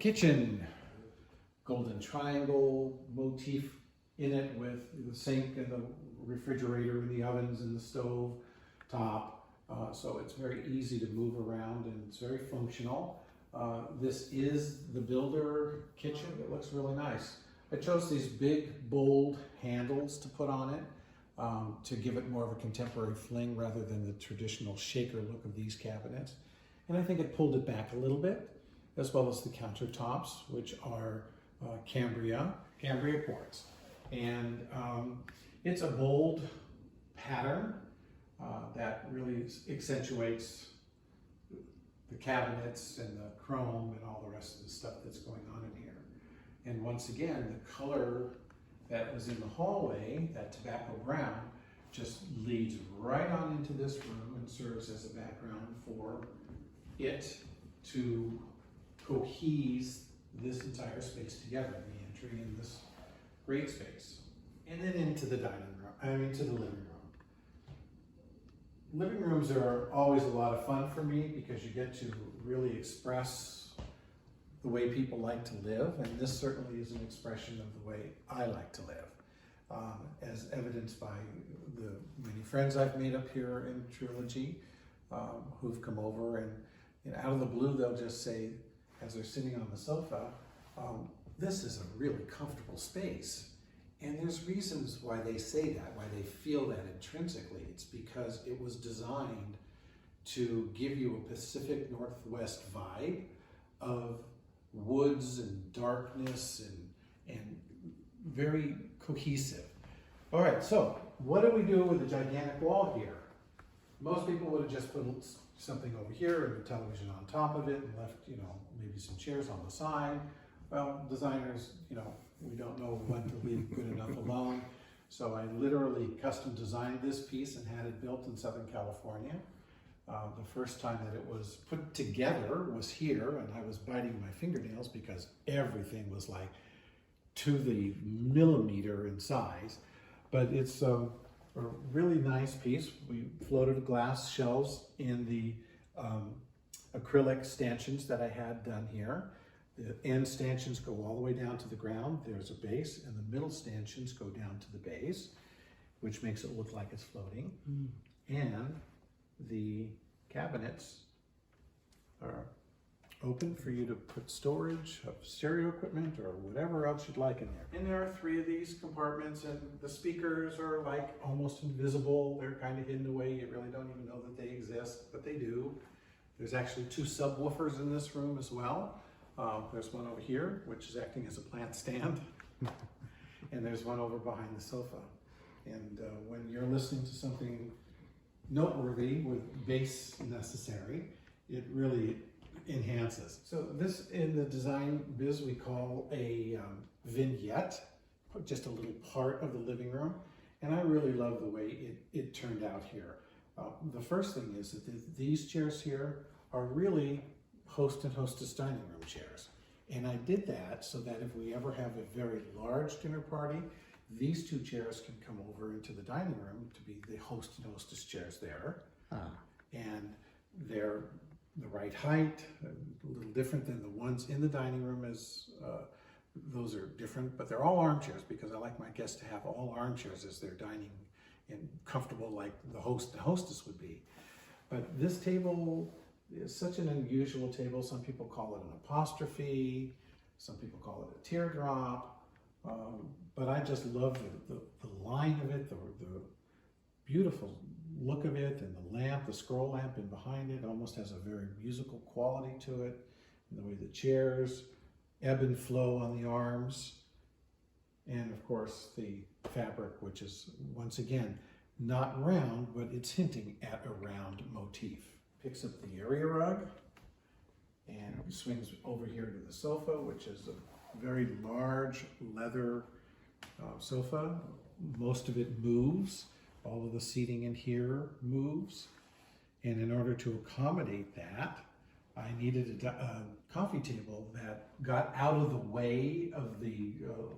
kitchen, golden triangle motif in it with the sink and the refrigerator and the ovens and the stove top. So it's very easy to move around and it's very functional. This is the builder kitchen. It looks really nice. I chose these big, bold handles to put on it to give it more of a contemporary fling rather than the traditional shaker look of these cabinets. And I think it pulled it back a little bit, as well as the countertops, which are Cambria quartz. And it's a bold pattern that really accentuates the cabinets and the chrome and all the rest of the stuff that's going on in here. And once again, the color that was in the hallway, that tobacco brown, just leads right on into this room and serves as a background for it to cohese this entire space together, the entry in this great space. And then into the to the living room. Living rooms are always a lot of fun for me because you get to really express the way people like to live, and this certainly is an expression of the way I like to live, as evidenced by the many friends I've made up here in Trilogy who've come over, and out of the blue they'll just say, as they're sitting on the sofa, this is a really comfortable space. And there's reasons why they say that, why they feel that intrinsically. It's because it was designed to give you a Pacific Northwest vibe of woods and darkness and very cohesive. All right, so what do we do with the gigantic wall here? Most people would have just put something over here and a television on top of it and left, maybe some chairs on the side. Well, designers, we don't know when to leave good enough alone. So I literally custom designed this piece and had it built in Southern California. The first time that it was put together was here, and I was biting my fingernails because everything was like to the millimeter in size. But it's a really nice piece. We floated glass shelves in the acrylic stanchions that I had done here. The end stanchions go all the way down to the ground. There's a base, and the middle stanchions go down to the base, which makes it look like it's floating. And the cabinets are open for you to put storage of stereo equipment or whatever else you'd like in there. And there are 3 of these compartments, and the speakers are like almost invisible. They're kind of hidden away. You really don't even know that they exist, but they do. There's actually 2 subwoofers in this room as well. There's one over here, which is acting as a plant stand. And there's one over behind the sofa. And when you're listening to something noteworthy with bass necessary, it really enhances. So this in the design biz we call a vignette, just a little part of the living room. And I really love the way it turned out here. The first thing is that these chairs here are really host and hostess dining room chairs. And I did that so that if we ever have a very large dinner party, these 2 chairs can come over into the dining room to be the host and hostess chairs there. And they're the right height, a little different than the ones in the dining room. Those are different, but they're all armchairs because I like my guests to have all armchairs as they're dining and comfortable like the host and hostess would be. But this table is such an unusual table. Some people call it an apostrophe, some people call it a teardrop, but I just love the line of it, the beautiful look of it, and the lamp, the scroll lamp in behind it almost has a very musical quality to it, and the way the chairs ebb and flow on the arms, and of course the fabric, which is once again not round, but it's hinting at a round motif. Picks up the area rug and swings over here to the sofa, which is a very large leather sofa. Most of it moves. All of the seating in here moves. And in order to accommodate that, I needed a coffee table that got out of the way of the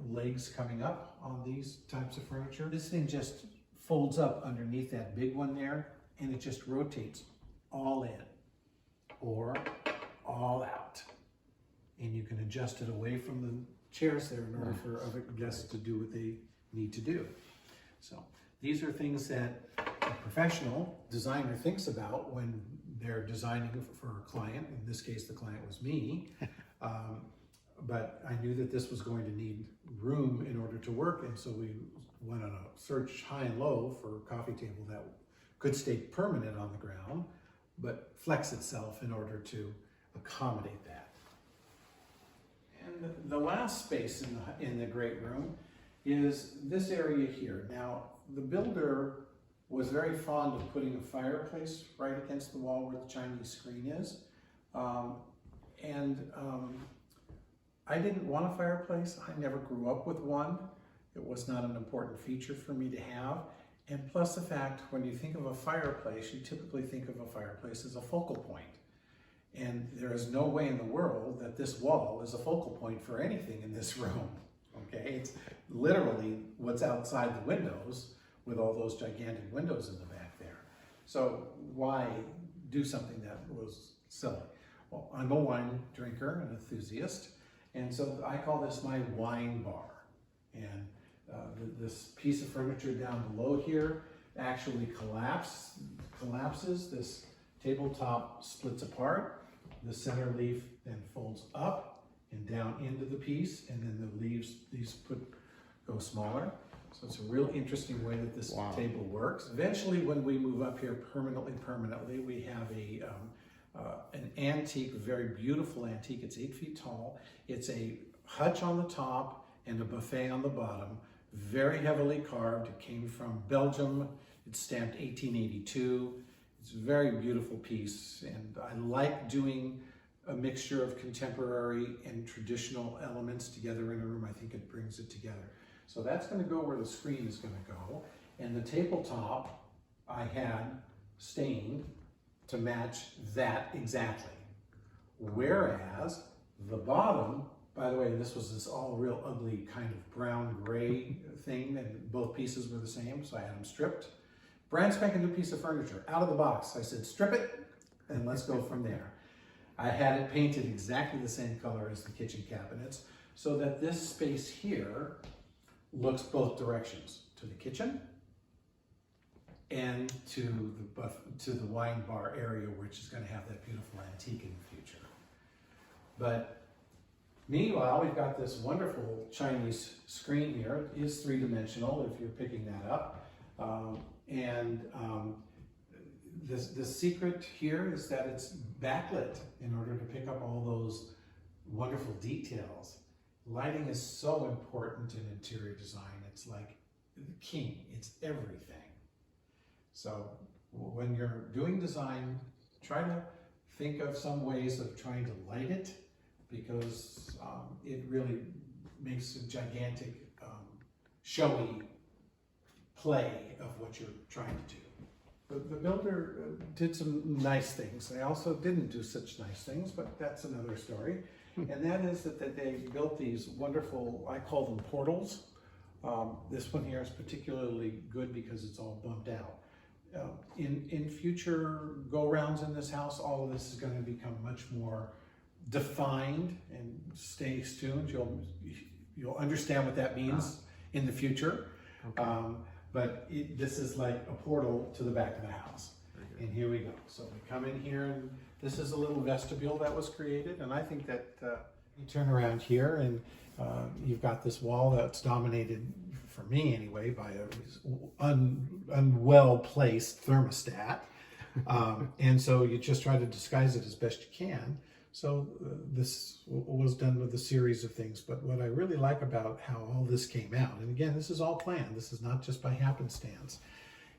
legs coming up on these types of furniture. This thing just folds up underneath that big one there, and it just rotates all in or all out. and you can adjust it away from the chairs there in order for other guests to do what they need to do. So these are things that a professional designer thinks about when they're designing for a client. In this case, the client was me. But I knew that this was going to need room in order to work, and so we went on a search high and low for a coffee table that could stay permanent on the ground, but flex itself in order to accommodate that. And the last space in the great room is this area here. Now, the builder was very fond of putting a fireplace right against the wall where the Chinese screen is. I didn't want a fireplace. I never grew up with one. It was not an important feature for me to have. And plus the fact, when you think of a fireplace, you typically think of a fireplace as a focal point. And there is no way in the world that this wall is a focal point for anything in this room. Okay, it's literally what's outside the windows with all those gigantic windows in the back there. So why do something that was silly? Well, I'm a wine drinker and enthusiast, and so I call this my wine bar. And this piece of furniture down below here actually collapses. This tabletop splits apart. The center leaf then folds up and down into the piece, and then the leaves, go smaller. So it's a real interesting way that this table works. Eventually, when we move up here permanently, we have an antique, very beautiful antique. It's 8 feet tall. It's a hutch on the top and a buffet on the bottom, very heavily carved. It came from Belgium. It's stamped 1882. It's a very beautiful piece, and I like doing a mixture of contemporary and traditional elements together in a room. I think it brings it together. So that's going to go where the screen is going to go, and the tabletop I had stained to match that exactly. Whereas the bottom, by the way, this was this all real ugly kind of brown gray thing, and both pieces were the same, so I had them stripped. Brand spanking new piece of furniture, out of the box. I said, strip it, and let's go from there. I had it painted exactly the same color as the kitchen cabinets, so that this space here looks both directions, to the kitchen and to the wine bar area, which is going to have that beautiful antique in the future. But meanwhile, we've got this wonderful Chinese screen here. It is three-dimensional if you're picking that up. The secret here is that it's backlit in order to pick up all those wonderful details. Lighting is so important in interior design. It's like the king, it's everything. So when you're doing design, try to think of some ways of trying to light it, because it really makes a gigantic, showy play of what you're trying to do. But the builder did some nice things. They also didn't do such nice things, but that's another story. And that is that they built these wonderful, I call them portals. This one here is particularly good because it's all bumped out. In future go-rounds in this house, all of this is going to become much more defined, and stay tuned. You'll understand what that means in the future. Okay. But this is like a portal to the back of the house. And here we go. So we come in here, and this is a little vestibule that was created. And I think that you turn around here, and you've got this wall that's dominated, for me anyway, by a unwell-placed thermostat. And so you just try to disguise it as best you can. So this was done with a series of things, but what I really like about how all this came out, and again, this is all planned, this is not just by happenstance,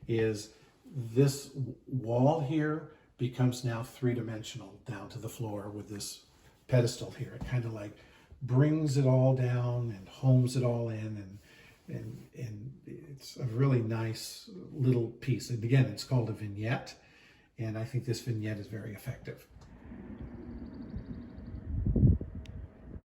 is this wall here becomes now three-dimensional down to the floor with this pedestal here. It kind of like brings it all down and homes it all in, and it's a really nice little piece. And again, it's called a vignette, and I think this vignette is very effective.